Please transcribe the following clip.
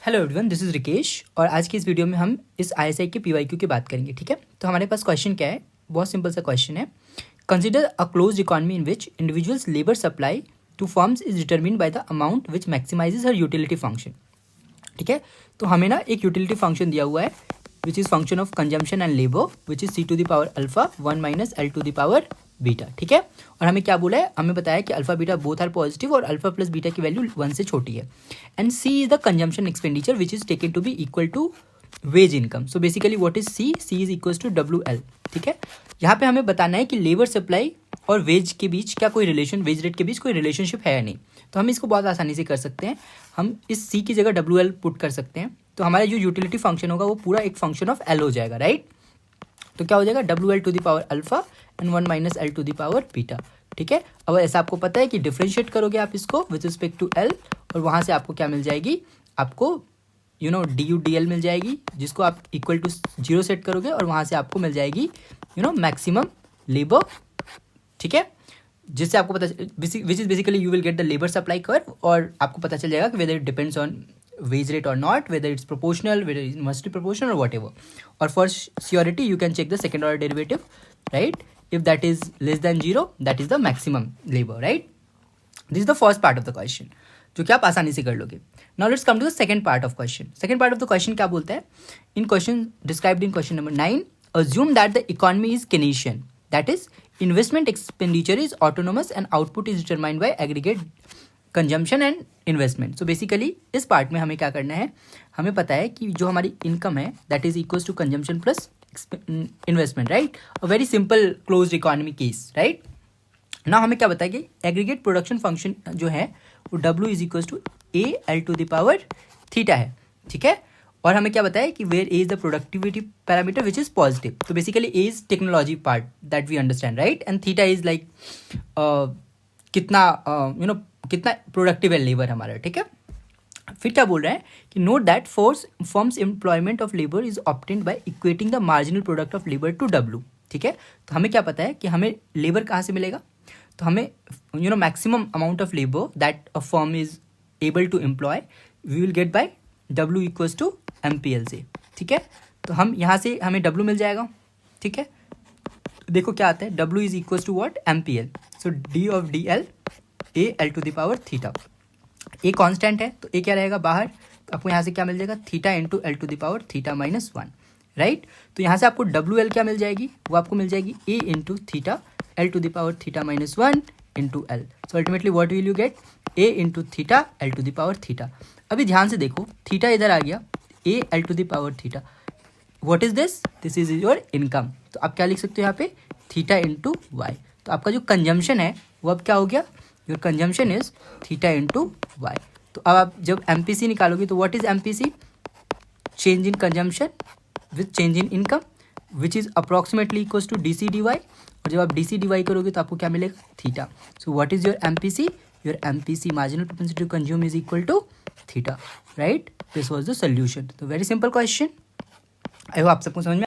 Hello everyone, this is Rikesh और आज की इस वीडियो में हम इस आईएसआई के पीवाईक्यू की बात करेंगे। ठीक है, तो हमारे पास क्वेश्चन क्या है, बहुत सिंपल सा क्वेश्चन है। Consider a closed economy in which individuals labour supply to firms is determined by the amount which maximises her utility function. ठीक है, तो हमें ना एक यूटिलिटी फंक्शन दिया हुआ है which is function of consumption and labour which is C to the power alpha 1 minus L to the power beta. ठीक है, और हमें क्या बोला है, हमें बताया कि alpha beta both are positive और अल्फा प्लस बीटा की वैल्यू 1 से छोटी है। And C is the consumption expenditure which is taken to be equal to wage income. So basically what is C is equal to W L. ठीक है, यहाँ पे हमें बताना है कि लेबर सप्लाई और वेज के बीच क्या कोई रिलेशन, वेज रेट के बीच कोई रिलेशनशिप है या नहीं। तो हम इसको बहुत आसानी से कर सकते हैं, हम इस सी की जगह डब्ल्यू एल पुट कर सकते हैं। तो हमारा जो यूटिलिटी फंक्शन होगा वो पूरा एक फंक्शन ऑफ एल हो जाएगा, राइट। तो क्या हो जाएगा, W L to the power alpha and 1 minus L to the power beta. ठीक है, अब ऐसा आपको पता है कि डिफ्रेंशिएट करोगे आप इसको विद रिस्पेक्ट टू एल और वहाँ से आपको क्या मिल जाएगी, आपको डी यू डी एल मिल जाएगी, जिसको आप इक्वल टू 0 सेट करोगे और वहाँ से आपको मिल जाएगी मैक्सिमम लेबर। ठीक है, जिससे आपको पता which is basically you will get the labour supply curve और आपको पता चल जाएगा कि whether it depends on wage rate or not, whether it's proportional, whether it's inversely proportional or whatever. Or for surety you can check the second order derivative, right? If that is less than 0, that is the maximum labor, right? This is the first part of the question, जो कि आप आसानी से कर लोगे। Now let's come to the second part of question. Second part of the question क्या बोलता है, in question described in question number 9, assume that the economy is Keynesian, that is investment expenditure is autonomous and output is determined by aggregate consumption and investment. So basically इस part में हमें क्या करना है, हमें पता है कि जो हमारी इनकम है that is equals to consumption plus investment, right. A very simple closed economy case, right. ना हमें क्या बताया कि एग्रीगेट प्रोडक्शन फंक्शन जो है वो W is equals to A L to the power theta है। ठीक है, और हमें क्या बताया कि where A is the productivity parameter which is positive. तो basically A is technology part that we understand, right, and theta is like कितना कितना प्रोडक्टिव है लेबर हमारा। ठीक है, फिर क्या बोल रहा है कि note that firms employment of labour is obtained by equating the marginal product of labour to W. ठीक है, तो हमें क्या पता है कि हमें लेबर कहाँ से मिलेगा, तो हमें maximum amount of labour that a firm is able to employ we will get by W equals to M P L से। ठीक है, तो हम यहाँ से हमें डब्ल्यू मिल जाएगा। ठीक है, देखो क्या आता है, W is equals to what, M P L. So D of D L A L to the power theta. A constant है तो ए क्या रहेगा बाहर, तो आपको यहाँ से क्या मिल जाएगा, theta into L to the power theta minus 1, right. तो यहाँ से आपको डब्ल्यू एल क्या मिल जाएगी, वो आपको मिल जाएगी A into theta L to the power theta minus 1 into L. So ultimately what will you get, A into theta L to the power theta. अभी ध्यान से देखो, थीटा इधर आ गया, A L to the power theta, what is this, this is your income. तो आप क्या लिख सकते हो यहाँ पे, थीटा इंटू वाई। तो आपका जो कंजम्पशन है वो अब क्या हो गया, your consumption is theta into Y. तो अब आप जब एमपीसी निकालोगे तो what is MPC, change in consumption with change in income which is approximately equals to D C D Y. और जब आप डी सी डी वाई करोगे तो आपको क्या मिलेगा, theta. So what is your MPC, your MPC marginal propensity to consume is equal to theta, right. This was the solution. तो very simple question, I hope आप सबको समझ में